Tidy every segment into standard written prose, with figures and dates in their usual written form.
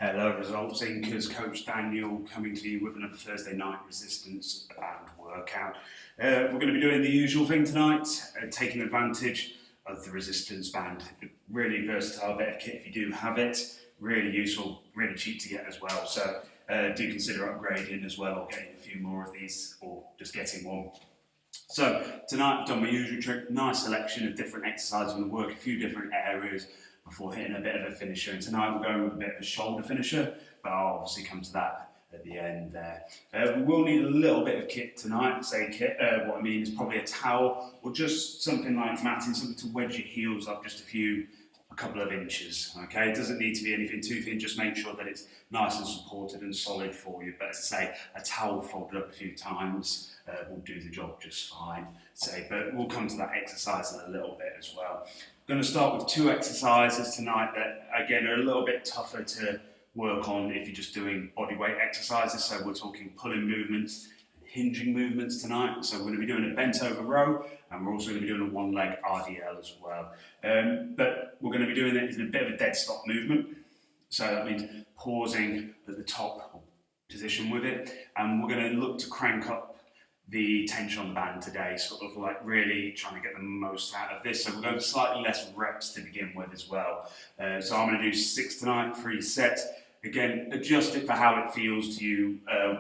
Hello, Results Incas, Coach Daniel coming to you with another Thursday night resistance band workout. We're going to be doing the usual thing tonight, taking advantage of the resistance band. Really versatile bit of kit if you do have it, really useful, really cheap to get as well. So do consider upgrading as well, or getting a few more of these, or just getting one. So tonight I've done my usual trick, nice selection of different exercises. I'm going to work a few different areas before hitting a bit of a finisher. And tonight we're going with a bit of a shoulder finisher, but I'll obviously come to that at the end there. We will need a little bit of kit tonight. Say kit, what I mean is probably a towel or just something like matting, something to wedge your heels up just a couple of inches. Okay, it doesn't need to be anything too thin, just make sure that it's nice and supported and solid for you. But as I say, a towel folded up a few times will do the job just fine. But we'll come to that exercise in a little bit as well. I'm going to start with two exercises tonight that again are a little bit tougher to work on if you're just doing body weight exercises. So we're talking pulling movements and hinging movements tonight. So we're going to be doing a bent over row, and we're also going to be doing a one leg RDL as well. But we're going to be doing it in a bit of a dead stop movement. So that means pausing at the top position with it, and we're going to look to crank up the tension on the band today, sort of like really trying to get the most out of this. So we're going for slightly less reps to begin with as well. So I'm going to do 6 tonight, 3 sets. Again, adjust it for how it feels to you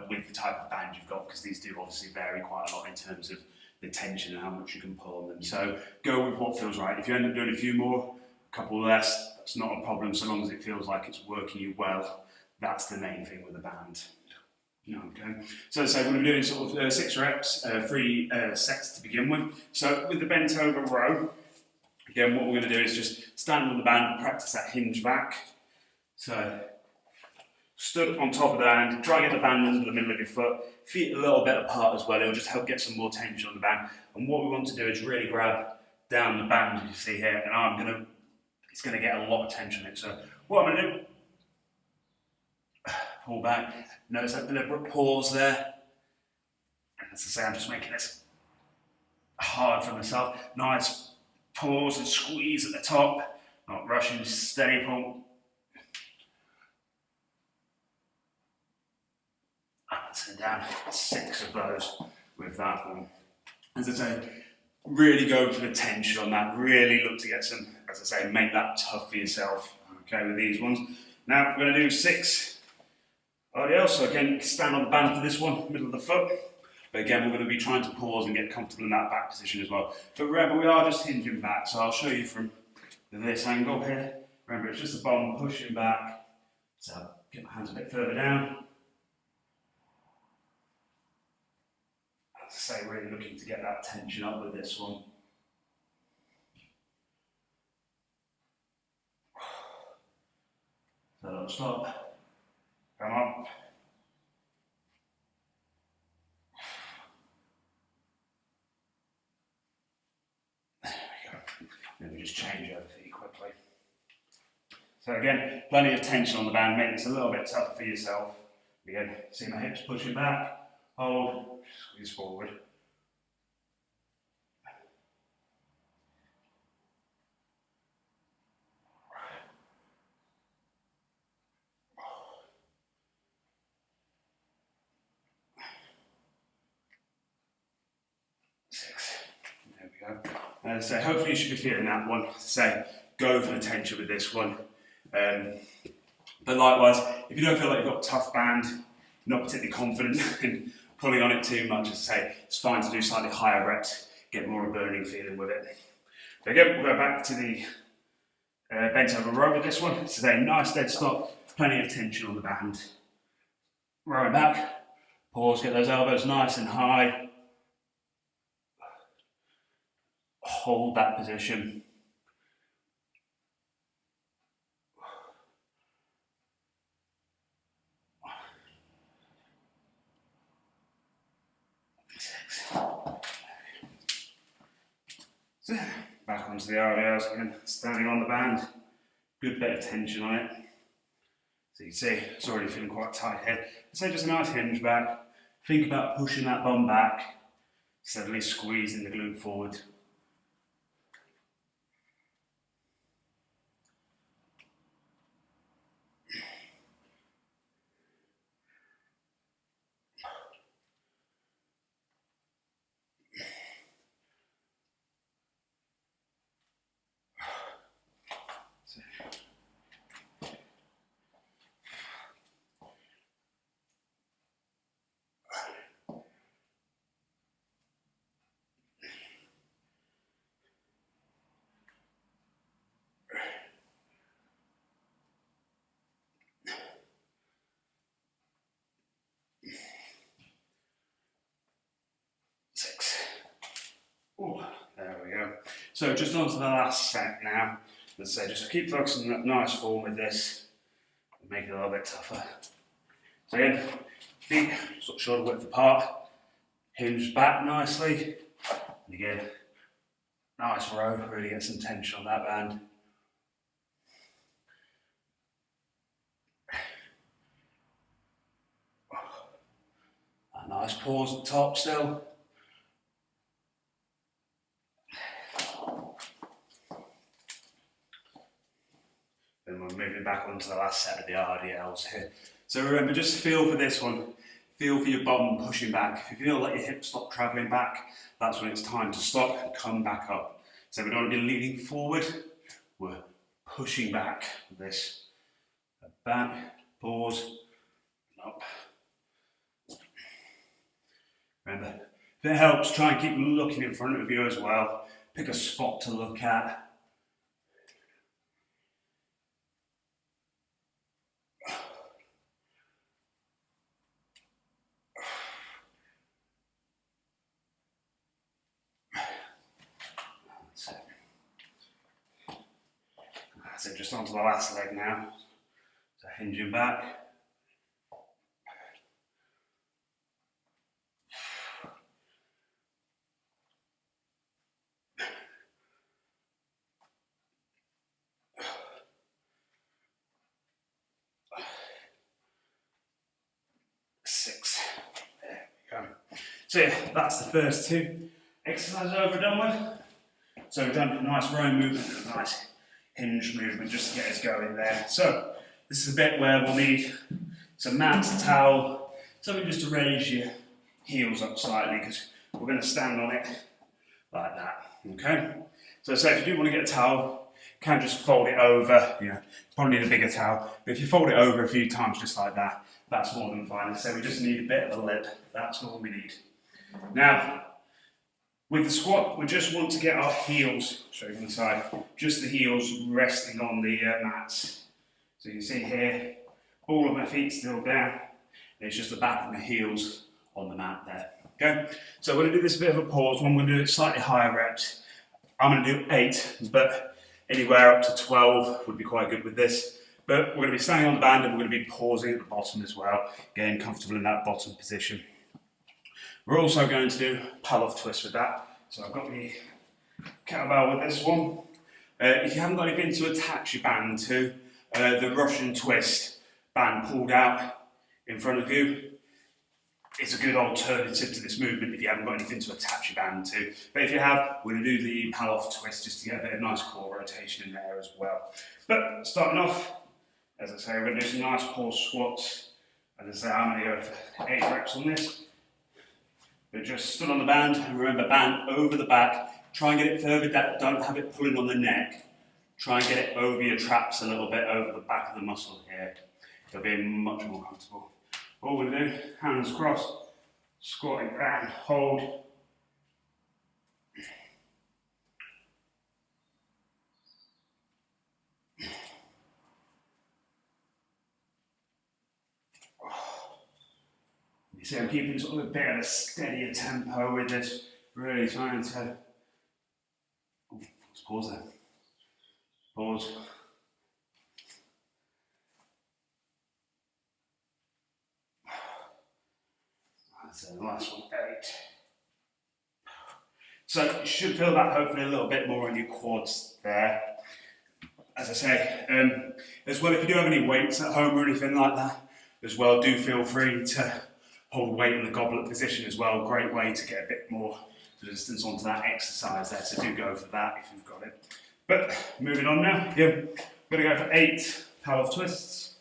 with the type of band you've got, because these do obviously vary quite a lot in terms of the tension and how much you can pull on them. So go with what feels right. If you end up doing a few more, a couple less, that's not a problem so long as it feels like it's working you well. That's the main thing with the band. Okay, so we're going to be doing sort of 6 reps, 3 sets to begin with. So with the bent over row, again what we're going to do is just stand on the band and practice that hinge back. So stood on top of the band, try and get the band under the middle of your foot, feet a little bit apart as well. It'll just help get some more tension on the band. And what we want to do is really grab down the band, as you see here, and it's going to get a lot of tension in it. So what I'm going to do, pull back, notice that deliberate pause there. And as I say, I'm just making this hard for myself. Nice pause and squeeze at the top, not rushing, steady pull. And sit down, 6 of those with that one. As I say, really go for the tension on that, really look to get some, as I say, make that tough for yourself, okay, with these ones. Now we're going to do 6 RDL, so again, stand on the band for this one, middle of the foot. But again, we're going to be trying to pause and get comfortable in that back position as well. But remember, we are just hinging back, so I'll show you from this angle here. Remember, it's just the bottom pushing back. So get my hands a bit further down. As I say, really looking to get that tension up with this one. So don't stop. Come up. There we go. Then we just change over feet quickly. So again, plenty of tension on the band, make this a little bit tougher for yourself. Again, see my hips pushing back, hold, squeeze forward. So hopefully you should be feeling that one. So go for the tension with this one. But likewise, if you don't feel like you've got a tough band, not particularly confident in pulling on it too much, as I say, it's fine to do slightly higher reps, get more of a burning feeling with it. But again, we'll go back to the bent over row with this one. It's a nice dead stop, plenty of tension on the band. Rowing back, pause, get those elbows nice and high. Hold that position. So, back onto the RDLs again, standing on the band. Good bit of tension on it. So you can see it's already feeling quite tight here. So just a nice hinge back. Think about pushing that bum back, steadily squeezing the glute forward. So just on to the last set now. Let's say just keep focusing on that nice form with this and make it a little bit tougher. So again, feet sort of shoulder width apart, hinge back nicely, and again, nice row, really get some tension on that band. A nice pause at the top still. Then we're moving back onto the last set of the RDLs here. So remember, just feel for this one. Feel for your bum pushing back. If you feel like your hips stop travelling back, that's when it's time to stop and come back up. So we don't want to be leaning forward, we're pushing back with this. Back, pause, up. Remember, if it helps, try and keep looking in front of you as well. Pick a spot to look at. So just onto the last leg now. So hinging back. Six. There we go. So yeah, that's the first two exercises over done with. So we've done a nice row movement and a nice hinge movement just to get us going there. So this is a bit where we'll need some mats, a towel, something just to raise your heels up slightly because we're going to stand on it like that. Okay. So say if you do want to get a towel, you can just fold it over. You probably need a bigger towel, but if you fold it over a few times just like that, that's more than fine. So we just need a bit of a lip. That's all we need. Now, with the squat, we just want to get our heels, show you from the side, just the heels resting on the mats. So you can see here, all of my feet still down. It's just the back of the heels on the mat there. Okay, so we're going to do this a bit of a pause. I'm going to do it slightly higher reps. I'm going to do 8, but anywhere up to 12 would be quite good with this. But we're going to be standing on the band and we're going to be pausing at the bottom as well, getting comfortable in that bottom position. We're also going to do pull-off twist with that. So I've got the kettlebell with this one. If you haven't got anything to attach your band to, the Russian twist band pulled out in front of you is a good alternative to this movement if you haven't got anything to attach your band to. But if you have, we're going to do the pull-off twist just to get a bit of nice core rotation in there as well. But starting off, as I say, we're going to do some nice pause squats. As I say, I'm going to go for 8 reps on this. But just stood on the band, and remember, band over the back. Try and get it further down, don't have it pulling on the neck. Try and get it over your traps a little bit, over the back of the muscle here. It'll be much more comfortable. All we're going to do, hands crossed, squatting down, hold. You see, I'm keeping sort of a bit of a steadier tempo with this, really trying to. Oh, let's pause there. Pause. That's the last one, 8. So you should feel that hopefully a little bit more on your quads there. As I say, as well, if you do have any weights at home or anything like that, as well, do feel free to hold weight in the goblet position as well. Great way to get a bit more resistance onto that exercise there, so do go for that if you've got it. But moving on now, we're going to go for 8 pull-off twists.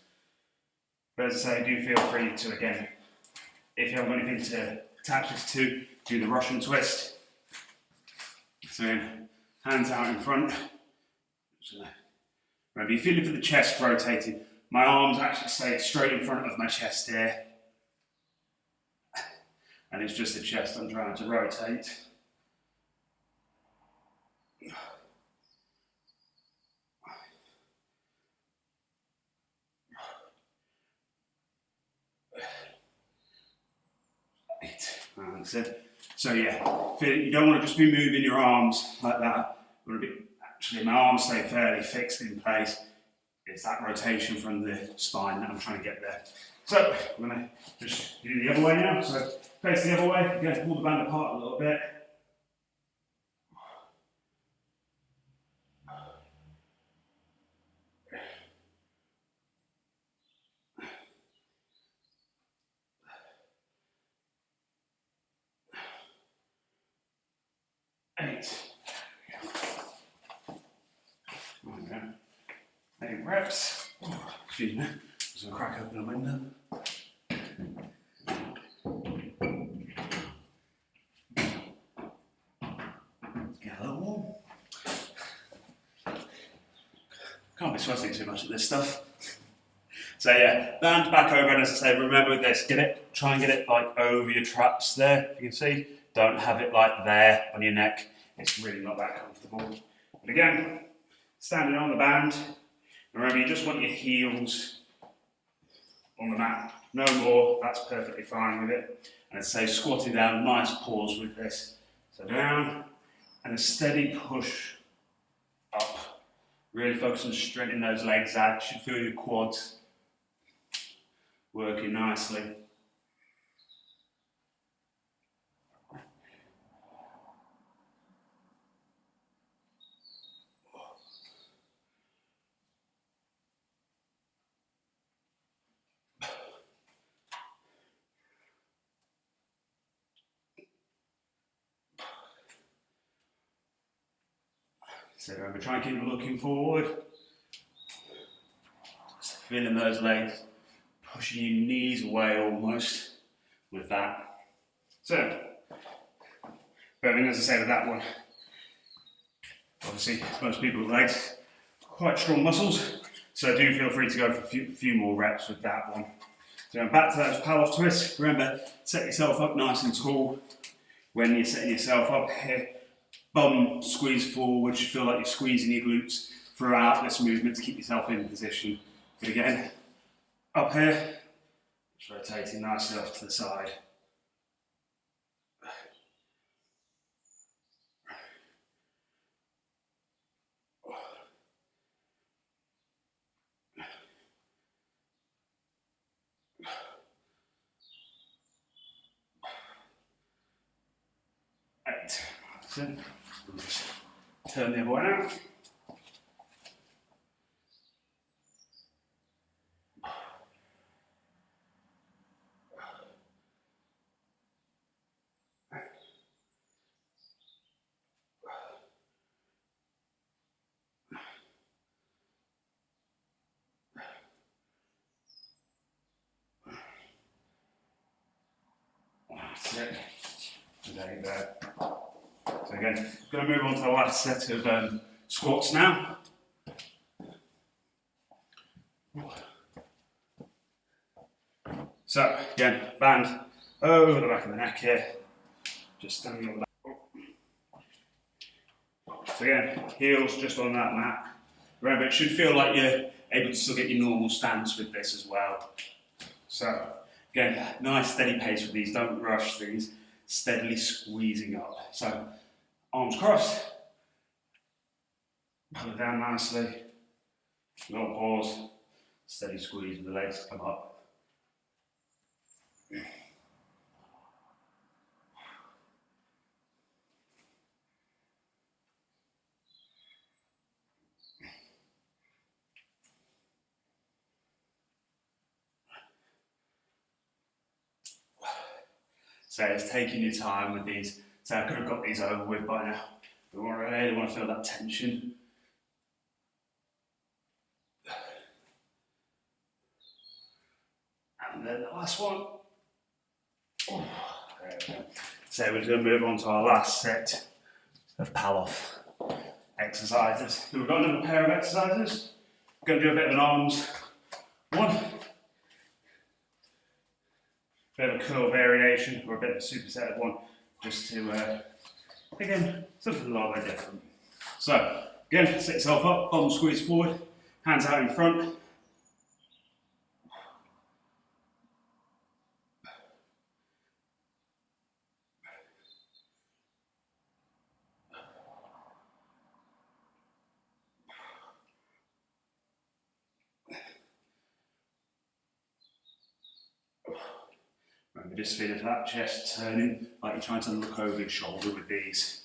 But as I say, do feel free to, again, if you haven't got anything to attach this to, do the Russian twist. So hands out in front. Remember, you're feeling for the chest rotating. My arms actually stay straight in front of my chest here. And it's just the chest I'm trying to rotate. So yeah, you don't want to just be moving your arms like that. Actually, my arms stay fairly fixed in place. It's that rotation from the spine that I'm trying to get there. So I'm going to just do the other way now. So face the other way, again, pull the band apart a little bit. Eight. 8 reps. Excuse me, I'm just going to crack open a window. Get a little warm. Can't be sweating too much of this stuff. So yeah, band back over, and as I say, remember this, try and get it like over your traps there, if you can see. Don't have it like there on your neck. It's really not that comfortable. But again, standing on the band, remember you just want your heels on the mat. No more, that's perfectly fine with it. And I'd say squatting down, nice pause with this. So down, and a steady push up. Really focus on straightening those legs out. You should feel your quads working nicely. So remember, try and keep looking forward. Just feeling those legs, pushing your knees away almost with that. So, but I mean, as I say with that one, obviously most people's legs, quite strong muscles, so do feel free to go for a few more reps with that one. So back to those pull-off twists. Remember, set yourself up nice and tall when you're setting yourself up here. Bum squeeze forward, you feel like you're squeezing your glutes throughout this movement to keep yourself in position. But again, up here, just rotating nicely off to the side. Eight. So, just turn the other way out. That's it. There you go. So again, going to move on to the last set of squats now. So again, band over the back of the neck here, just standing on the back. So again, heels just on that mat. Remember, it should feel like you're able to still get your normal stance with this as well. So again, nice steady pace with these, don't rush these, steadily squeezing up. So arms crossed, pull it down nicely, little pause, steady squeeze with the legs come up. So it's taking your time with these. So I could have got these over with by now. But I really want to feel that tension. And then the last one. Oh, there we go. So we're just going to move on to our last set of pull-off exercises. So we've got another pair of exercises. We're going to do a bit of an arms one. Bit of a curl variation or a bit of a superset one, just to, again, something a little bit different. So, again, sit yourself up, bum squeeze forward, hands out in front. Maybe just feel if that chest turning, like you're trying to look over your shoulder with these.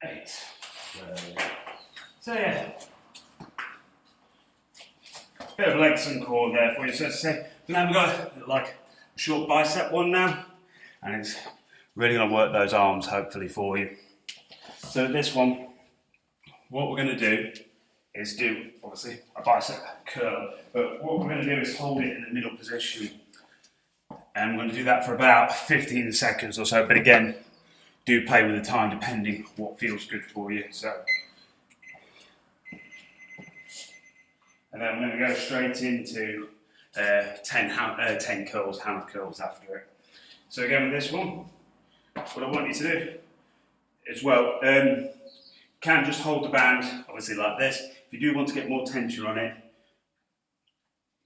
8. So yeah, bit of legs and core there for you. So to say, now we've got like a short bicep one now, and it's really going to work those arms hopefully for you. So this one, what we're going to do is do obviously a bicep curl, but what we're going to do is hold it in the middle position, and we're going to do that for about 15 seconds or so. But again, do play with the time depending what feels good for you. So, and then I'm going to go straight into 10 curls, hammer curls after it. So again with this one, what I want you to do as well, can just hold the band obviously like this. If you do want to get more tension on it,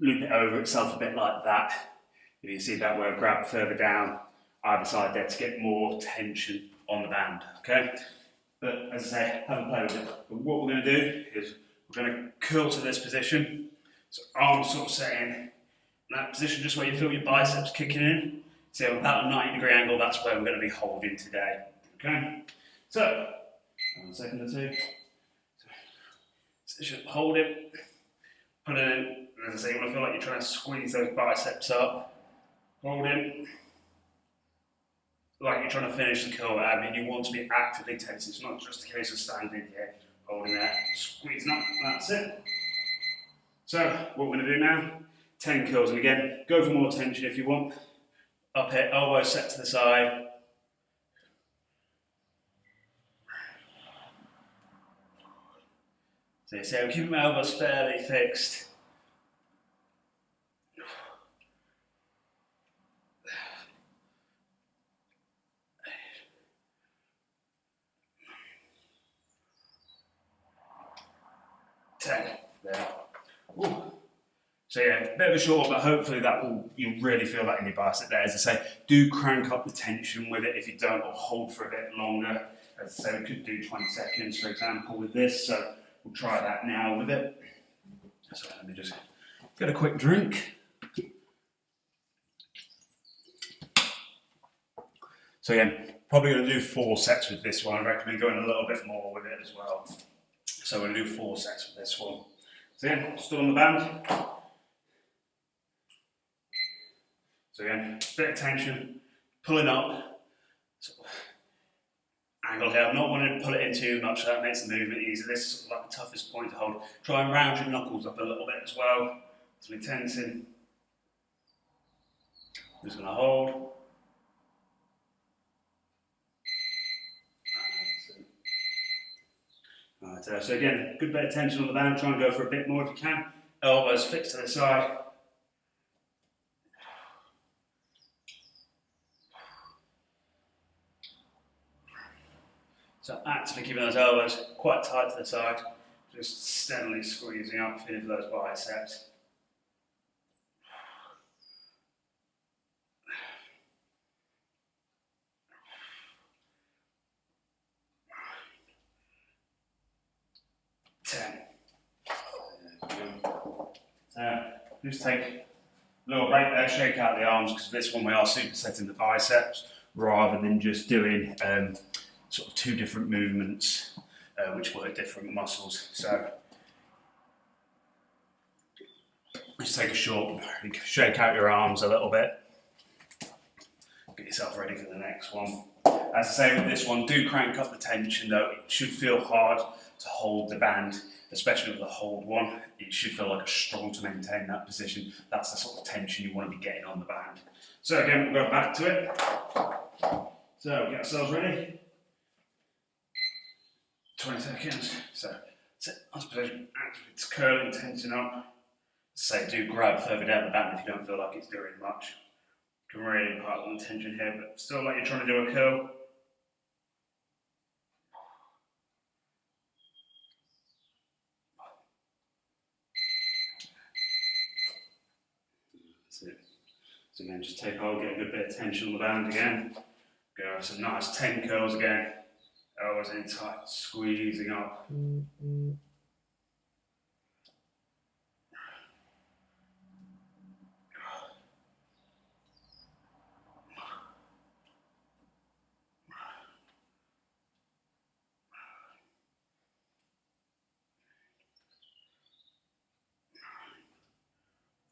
loop it over itself a bit like that. If you see that way, I'll grab further down either side there to get more tension on the band, okay? But as I say, have a play with it. But what we're going to do is we're going to curl to this position. So arms sort of setting in that position, just where you feel your biceps kicking in. So about a 90-degree angle, that's where we're going to be holding today, okay? So, 1 second or two. So just hold it, put it in, and as I say, you want to feel like you're trying to squeeze those biceps up. Hold it. Like you're trying to finish the curl. I mean, you want to be actively tense. It's not just a case of standing here, holding that, squeezing up. That's it. So, what we're going to do now, 10 curls. And again, go for more tension if you want. Up here, elbows set to the side. So, keep my elbows fairly fixed. There. Ooh. So yeah, bit of a short, but hopefully that will, you'll really feel that in your bicep there. As I say, do crank up the tension with it if you don't, or hold for a bit longer. As I say, we could do 20 seconds, for example, with this, so we'll try that now with it. So let me just get a quick drink. So again, probably going to do 4 sets with this one. I recommend going a little bit more with it as well. So we're going to do 4 sets with this one. So again, still on the band. So again, bit of tension, pulling up, sort of angle here. I'm not wanting to pull it in too much, so that makes the movement easier. This is sort of like the toughest point to hold. Try and round your knuckles up a little bit as well. So we're tensing. Just going to hold. Right, so again, good bit of tension on the band. Try and go for a bit more if you can. Elbows fixed to the side. So actively keeping those elbows quite tight to the side, just steadily squeezing up, feeling those biceps. So just take a little break there, shake out the arms, because this one we are supersetting the biceps rather than just doing sort of 2 different movements which work different muscles. So just take a short break, shake out your arms a little bit, get yourself ready for the next one. As I say with this one, do crank up the tension though. It should feel hard to hold the band, especially with the hold one. It should feel like a struggle to maintain that position. That's the sort of tension you want to be getting on the band. So again, we'll go back to it. So get ourselves ready. 20 seconds. So sit on position, actively curling, tensing up. So do grab further down the band if you don't feel like it's doing much. You can really put on the tension here, but still like you're trying to do a curl. So again, just take hold, get a good bit of tension on the band again. Go some nice 10 curls again. Elbows in tight, squeezing up.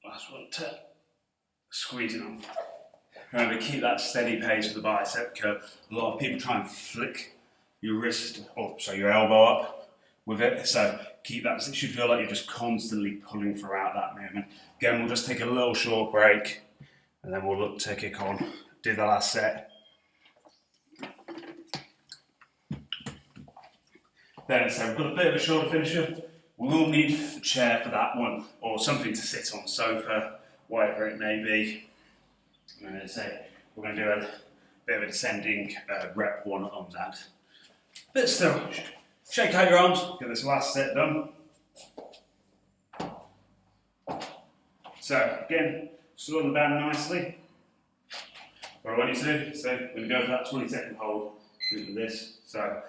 Last one, squeezing on. Remember, keep that steady pace with the bicep curl. A lot of people try and flick your wrist, or so your elbow up with it. So keep that. It should feel like you're just constantly pulling throughout that movement. Again, we'll just take a little short break, and then we'll look to kick on. Do the last set. Then, so we've got a bit of a shoulder finisher. We will need a chair for that one, or something to sit on, sofa, whatever it may be. I'm going to say we're going to do a bit of a descending rep one on that. But still, shake out your arms, get this last set done. So again, still on the band nicely. What I want you to do, so we're going to go for that 20-second hold with this. So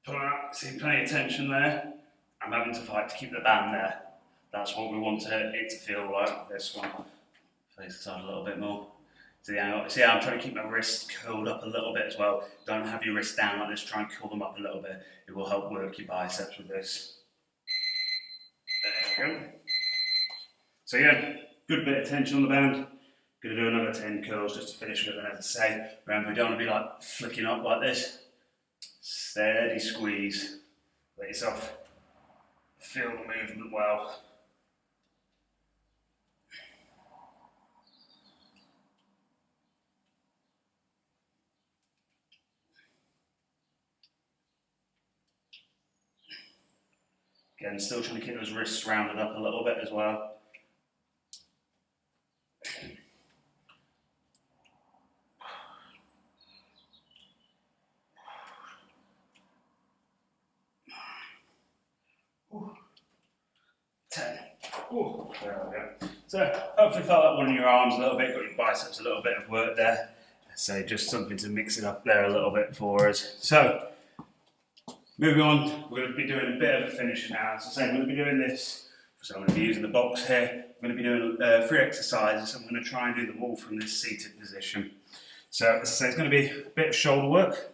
pulling up, see plenty of tension there. I'm having to fight to keep the band there. That's what we want it to feel like with this one. Face the side a little bit more. See how I'm trying to keep my wrist curled up a little bit as well. Don't have your wrists down like this, try and curl them up a little bit. It will help work your biceps with this. There we go. So yeah, good bit of tension on the band. Gonna do another 10 curls just to finish with, and as I say, remember we don't want to be like flicking up like this. Steady squeeze. Let yourself feel the movement well. Again, still trying to keep those wrists rounded up a little bit as well. Ooh. 10. Ooh. There we go. So hopefully felt that one in your arms a little bit, got your biceps a little bit of work there. So just something to mix it up there a little bit for us. So moving on, we're going to be doing a bit of a finisher now. As I say, I'm going to be doing this. So I'm going to be using the box here. I'm going to be doing 3 exercises. I'm going to try and do them all from this seated position. So as I say, it's going to be a bit of shoulder work.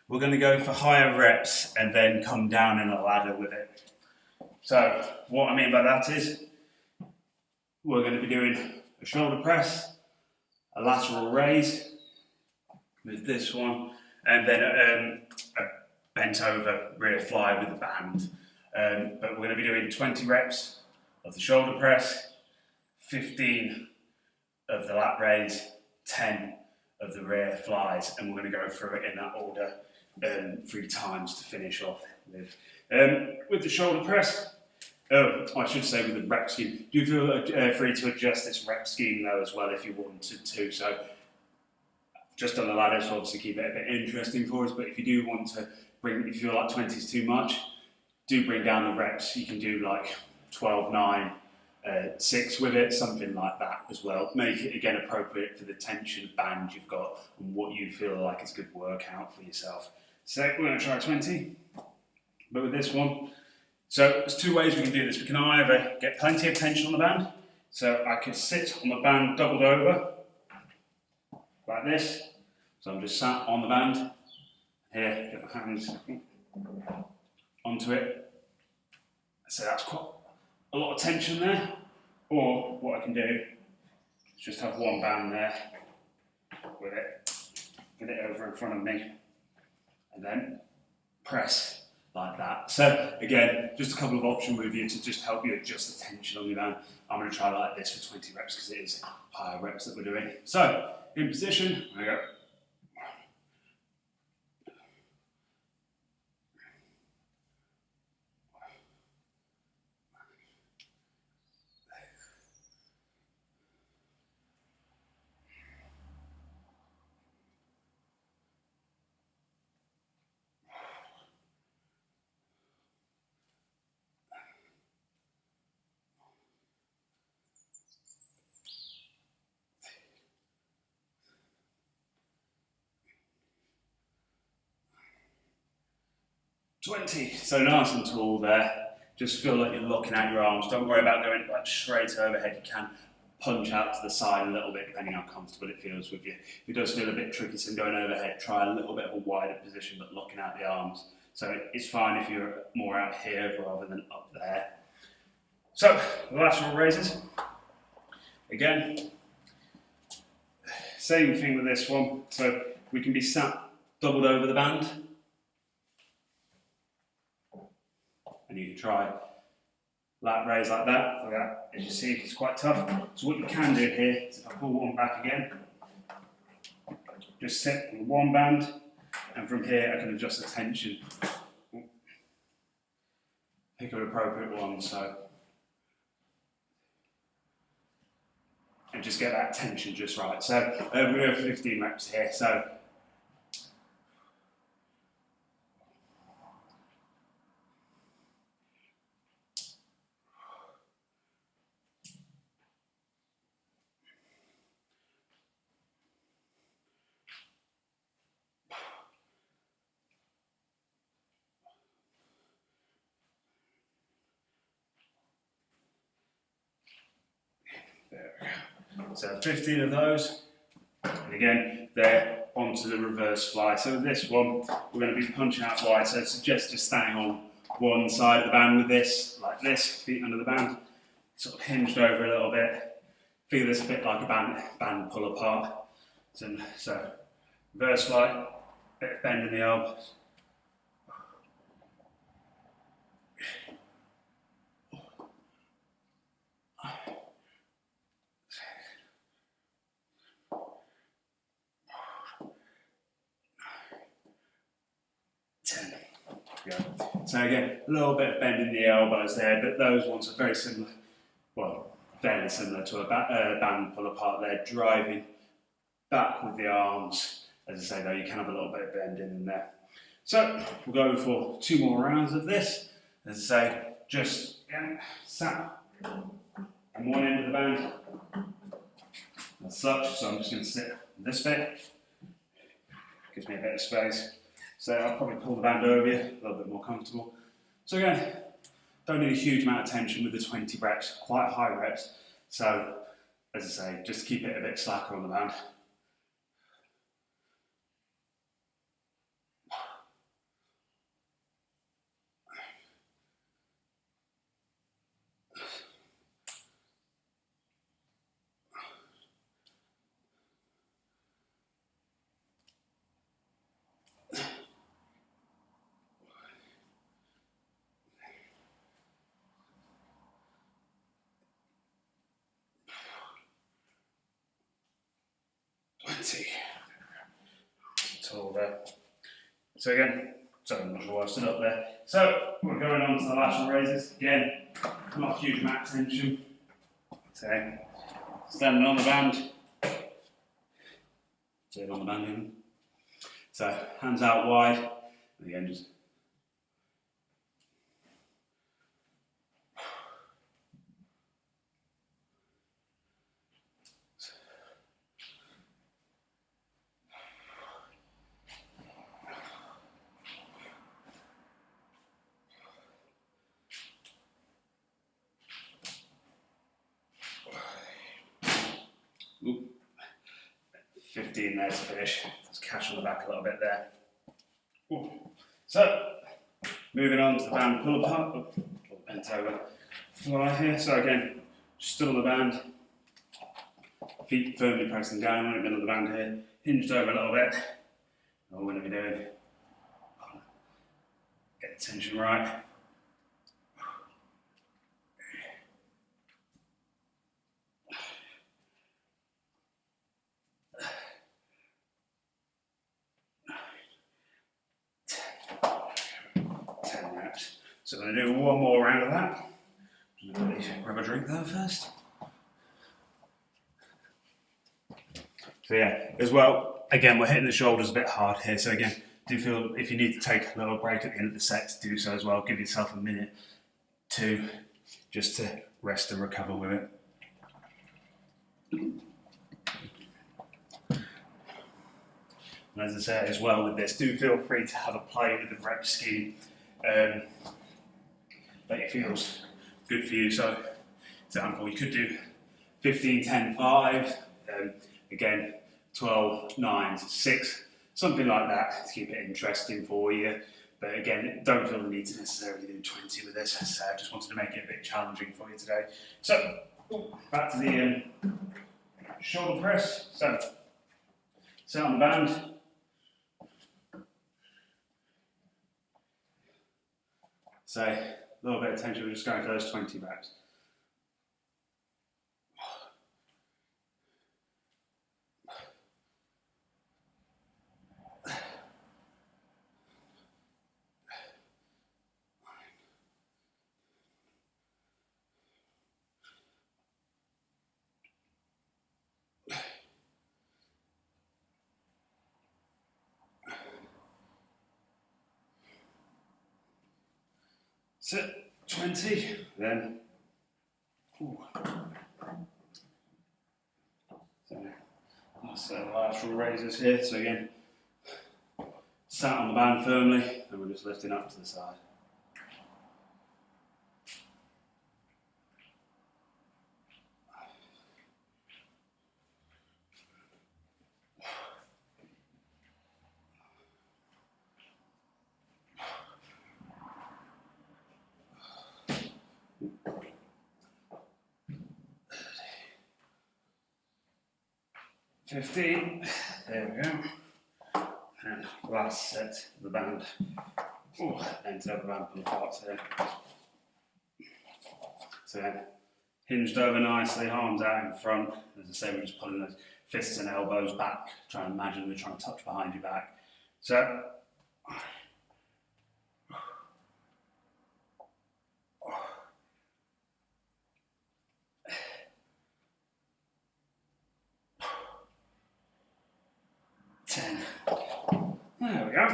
We're going to go for higher reps and then come down in a ladder with it. So what I mean by that is we're going to be doing a shoulder press, a lateral raise with this one, and then a bent over rear fly with the band. But we're going to be doing 20 reps of the shoulder press, 15 of the lat raise, 10 of the rear flies, and we're going to go through it in that order 3 times to finish off with. With the shoulder press, I should say with the rep scheme, do feel free to adjust this rep scheme though as well if you wanted to. So just on the ladder, so obviously keep it a bit interesting for us, but if you do want to if you feel like 20 is too much, do bring down the reps. You can do like 12, 9, 6 with it, something like that as well. Make it again appropriate for the tension band you've got and what you feel like is a good workout for yourself. So we're going to try 20, but with this one, so there's 2 ways we can do this. We can either get plenty of tension on the band, so I could sit on the band doubled over, like this. So I'm just sat on the band, here, get my hands onto it. So that's quite a lot of tension there. Or what I can do is just have one band there with it, get it over in front of me, and then press like that. So again, just a couple of options with you to just help you adjust the tension on your band. I'm going to try like this for 20 reps because it is higher reps that we're doing. So in position, there we go. 20. So nice and tall there. Just feel like you're looking at your arms. Don't worry about going like straight overhead. You can punch out to the side a little bit depending how comfortable it feels with you. If it does feel a bit tricky so going overhead, try a little bit of a wider position but looking at the arms. So it's fine if you're more out here rather than up there. So the lateral raises. Again, same thing with this one. So we can be sat doubled over the band. And you can try lat raise like that. So that, as you see, it's quite tough. So what you can do here is if I pull one back again, just sit on one band, and from here I can adjust the tension. Pick an appropriate one, so and just get that tension just right. So we have 15 reps here. So there we go. So 15 of those. And again, they're onto the reverse fly. So with this one, we're going to be punching out wide. So I suggest just standing on one side of the band with this, like this, feet under the band, sort of hinged over a little bit. Feel this a bit like a band pull apart. So reverse fly, bit of bend in the elbows. So again, a little bit of bend in the elbows there, but those ones are very similar, well, fairly similar to a band pull apart. They're driving back with the arms. As I say though, you can have a little bit of bend in there. So we'll go for 2 more rounds of this. As I say, just again, sat on one end of the band as such. So I'm just going to sit on this bit. Gives me a bit of space. So I'll probably pull the band over you, a little bit more comfortable. So again, don't need a huge amount of tension with the 20 reps, quite high reps. So, as I say, just keep it a bit slacker on the band. Tall there. So again, sorry, I'm not sure why I stood up there. So we're going on to the lateral raises. Again, not a huge amount of tension. So standing on the band. Sit on the band even. So hands out wide. And again, just Ooh. 15 there to finish. Let's catch on the back a little bit there. Ooh. So, moving on to the band pull apart. Bent over fly here. So again, still on the band. Feet firmly pressing down right in the middle of the band here. Hinged over a little bit. What we're going to be doing. Get the tension right. So I'm going to do one more round of that. Grab a drink there first. So yeah, as well, again, we're hitting the shoulders a bit hard here. So again, do feel if you need to take a little break at the end of the set to do so as well. Give yourself a minute to just to rest and recover with it. And as I say as well with this, do feel free to have a play with the rep scheme. that it feels good for you. So, example, you could do 15, 10, 5, again, 12, 9, 6, something like that to keep it interesting for you. But again, don't feel the need to necessarily do 20 with this. So I just wanted to make it a bit challenging for you today. So, back to the shoulder press. So, sit on the band. So, a little bit of tension, we're just going for those 20 reps. Sit 20, then so that's the lateral raises here. So again, sat on the band firmly, and we're just lifting up to the side. $15, there we go, and last set of the band. Enter the band from the parts here. So then, hinged over nicely, arms out in front. As I say, we're just pulling those fists and elbows back. Try and imagine we're trying to touch behind your back. So, there we go.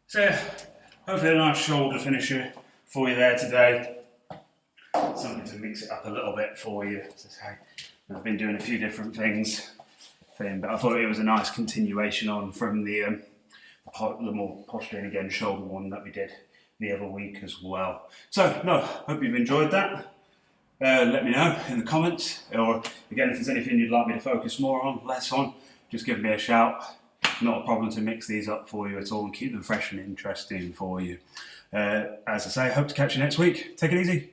So, hopefully a nice shoulder finisher for you there today. Something to mix it up a little bit for you. So, I've been doing a few different things, but I thought it was a nice continuation on from the more posturing again shoulder one that we did the other week as well. So, no, hope you've enjoyed that. Let me know in the comments, or again, if there's anything you'd like me to focus more on, less on, just give me a shout. Not a problem to mix these up for you at all and keep them fresh and interesting for you. As I say, hope to catch you next week. Take it easy.